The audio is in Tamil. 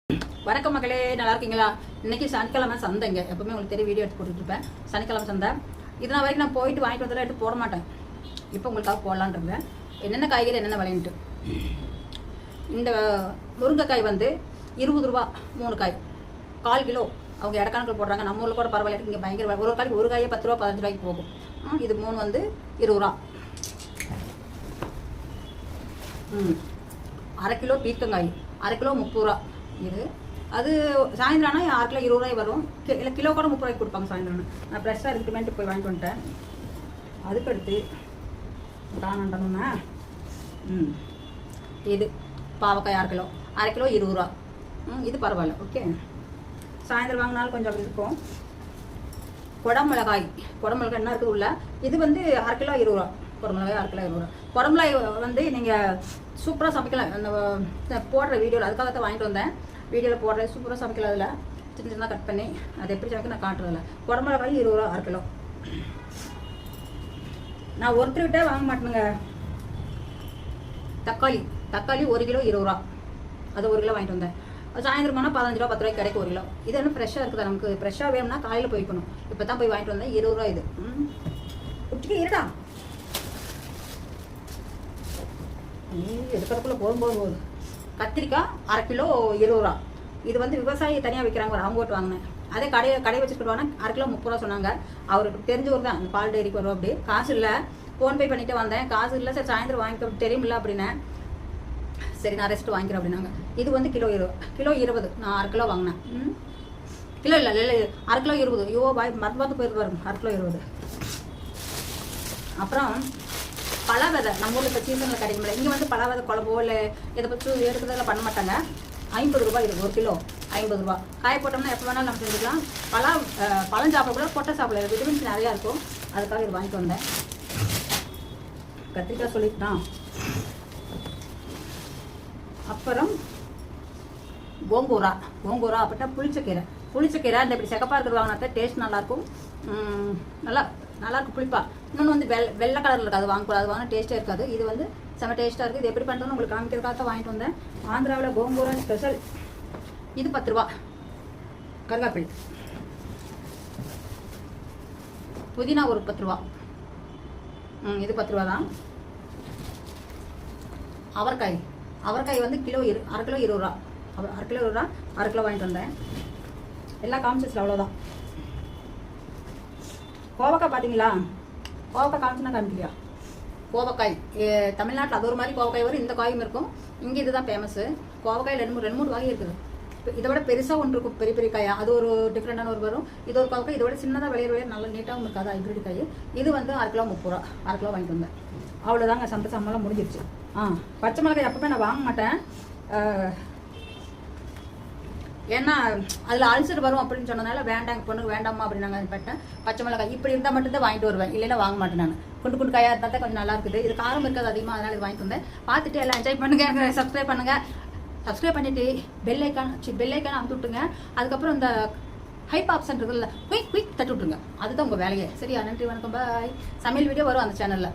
வணக்கம் மக்களே, நல்லா இருக்கீங்களா? இன்னைக்கு சனிக்கிழமை சந்தைங்க. எப்பவுமே உங்களுக்கு தெரியும், வீடியோ எடுத்து போட்டுட்டு இருப்பேன். சனிக்கிழமை சந்தை. இதனால் வரைக்கும் நான் போயிட்டு வாங்கிட்டு வந்தெல்லாம் எடுத்து போட மாட்டேன். இப்போ உங்களுக்காக போடலான் இருக்கேன். என்னென்ன காய்கறி என்னென்ன விளையிட்டு. இந்த முருங்கைக்காய் வந்து 20 ரூபா 3 காய், 1/4 கிலோ. அவங்க இடக்கணக்கில் போடுறாங்க. நம்ம ஊரில் கூட பரவாயில்ல, இங்கே பயங்கர ஒரு காய்க்கு ஒரு காயே 10 ரூபா 15 ரூபாய்க்கு போகும். இது 3 வந்து 20 ரூபா. 1/2 கிலோ பீர்க்கங்காய், 1/2 கிலோ 30 ரூபா. இது அது சாயந்தரம்னா 6 கிலோ 20 ரூபாய் வரும். இல்லை கிலோ கூட 30 ரூபாய்க்கு கொடுப்பாங்க சாயந்தரம். நான் ஃப்ரெஷ்ஷாக இருக்குமேட்டு போய் வாங்கிட்டு வந்துட்டேன். அதுக்கடுத்து தானண்டணும்னா இது பாவக்காய் 1/2 கிலோ, 1/2 கிலோ 20 ரூபா. இது பரவாயில்ல, ஓகே. சாயந்தரம் வாங்கினாலும் கொஞ்சம் அப்படி இருக்கும். குடமிளகாய் என்ன இருக்குது உள்ள, இது வந்து 1/2 கிலோ 20 ரூபா. குடமிளகாய் 1/2 கிலோ 20 ரூபா. குடமிளகாய் வந்து நீங்கள் சூப்பராக சமைக்கலாம். அந்த போடுற வீடியோவில் அதுக்காக தான் வாங்கிட்டு வந்தேன். வீடியோவில் போடுற சூப்பராக சமைக்கலாம். அதில் சின்ன சின்ன கட் பண்ணி அதை எப்படி சமைக்க நான் காட்டுறதில்ல. குடமிளகாய் 20 ரூபா 1/2 கிலோ. நான் ஒருத்தர்கிட்ட வாங்க மாட்டேனுங்க. தக்காளி 1 கிலோ 20 ரூபா. அது 1 கிலோ வாங்கிட்டு வந்தேன். சாயந்தரம் போனால் 15 ரூபா 10 ரூபாய்க்கு கிடைக்கும் 1 கிலோ. இது என்ன ஃப்ரெஷ்ஷாக இருக்குது. நமக்கு ஃப்ரெஷ்ஷாக வேணும்னா காலையில் போய்க்கணும். இப்போ தான் போய் வாங்கிட்டு வந்தேன். 20 ரூபா இது. குட்டிக்கு இருடா, எடுக்கிறதுக்குள்ள போகும்போது. கத்திரிக்காய் 1/2 கிலோ 20 ரூபா. இது வந்து விவசாயி தனியாக விற்கிறாங்க. அவங்க ஓட்டு வாங்கினேன். அதே கடை வச்சுக்கிட்டு 1/2 கிலோ 30 ரூபா சொன்னாங்க. அவருக்கு தெரிஞ்சவர் தான், அந்த பால் டெய்ரிக்கு வரும். அப்படி காசு இல்லை, ஃபோன்பே பண்ணிட்டு வந்தேன். காசு இல்லை, சரி சாயந்தரம் வாங்கிக்க தெரியுமில்ல அப்படின்னேன். சரி நான் ரெஸ்ட்டு வாங்கிக்கிறேன் அப்படின்னாங்க. இது வந்து கிலோ 20. நான் 1/2 கிலோ வாங்கினேன். கிலோ இல்லை 1/2 கிலோ 20. ஐயோ மருந்து போயிருக்கு பாருங்க. 1/2 கிலோ 20. அப்புறம் பழ விதை நம்ம ஊரில் இப்போ சீசனில் கிடைக்கும்ல. இங்கே வந்து பழ விதை குழம்போ இல்லை இதை பற்றி எடுக்கிறதெல்லாம் பண்ண மாட்டாங்க. 50 ரூபாய் இது 1 கிலோ 50 ரூபா. காய போட்டோம்னா எப்போ வேணாலும் நம்ம செஞ்சுக்கலாம். பழம் சாப்பிட கூட பொட்டை சாப்பிட விட்டமின்ஸ் நிறையா இருக்கும். அதுக்காக இது வாங்கிட்டு வந்தேன். கத்திரிக்காய் சொல்லிட்டுதான். அப்புறம் கோங்கூரா அப்படின்னா புளிச்சக்கீரை. இந்த இப்படி செக்கப்பாக இருக்கிறது வாங்கினா டேஸ்ட் நல்லாயிருக்கும். நல்லாயிருக்கும் புளிப்பா. இன்னொன்று வந்து வெள்ளை கலரில் இருக்குது. அது வாங்கக்கூடாது, அது வாங்கினா டேஸ்ட்டே இருக்காது. இது வந்து செம்ம டேஸ்ட்டாக இருக்குது. இது எப்படி பண்ணுறதுன்னு உங்களுக்கு காமிக்கிறதுக்காக தான் வாங்கிட்டு வந்தேன். ஆந்திராவில் கோங்கூரா ஸ்பெஷல். இது 10 ரூபா. கருவேப்பிலை புதினா ஒரு 10 ரூபா. இது 10 ரூபா தான். அவரைக்காய் வந்து 1/2 கிலோ 20 ரூபா. 1/2 கிலோ 20 ரூபா. 1/2 கிலோ வாங்கிட்டு வந்தேன். எல்லாம் காமிச்சிச்சு, அவ்வளோதான். கோவக்காய் பார்த்தீங்களா? கோவக்காய் காமிச்சுன்னா காமிக்கலையா? கோவக்காய் தமிழ்நாட்டில் அது ஒரு மாதிரி கோவக்காய் வரும். இந்த காயும் இருக்கும். இங்கே இதுதான் ஃபேமஸ்ஸு. கோவக்காய் 2-3 வகை இருக்குது. இதை விட பெருசாக ஒன்று இருக்கும், பெரிய காயா. அது ஒரு டிஃப்ரெண்டான ஒரு வரும். இது ஒரு கோவக்காய். இதோட சின்னதாக விளையிற நல்லா நீட்டாகவும் இருக்காது. ஹைப்ரிட் காய். இது வந்து 1/2 கிலோ 30 ரூபா. 1/2 கிலோ வாங்கிட்டு வந்தேன். அவ்வளோதாங்க. சந்தை சம்பளம் முடிஞ்சிருச்சு. பச்சை மிளகாய் எப்பவுமே நான் வாங்க மாட்டேன். ஏன்னா அதில் அல்சர் வரும் அப்படின்னு சொன்னதுனால வேண்டாம், பொண்ணுக்கு வேண்டாமா அப்படின்னு நாங்கள் பட்டேன். பச்சை மிளகாய் இப்படி இருந்தால் மட்டும்தான் வாங்கிட்டு வருவேன். இல்லைன்னா வாங்க மாட்டேன். நான் குண்டு காயாக இருந்தால் தான் கொஞ்சம் நல்லா இருக்குது. இது காரம் இருக்காது அதிகமாக, அதனால் இது வாங்கிட்டு வந்தேன். பார்த்துட்டு எல்லாம் என்ஜாய் பண்ணுங்கள். சப்ஸ்கிரைப் பண்ணிவிட்டு பெல் ஐக்கான் அமுத்து விட்டுங்க. அதுக்கப்புறம் இந்த ஹைப் ஆப்ஷன் இருக்குல்ல, குயிக் தட்டி விட்டுருங்க. அதுதான் உங்கள் வேலையே. சரியா? நன்றி, வணக்கம், பாய். சமையல் வீடியோ வரும் அந்த சேனலில்.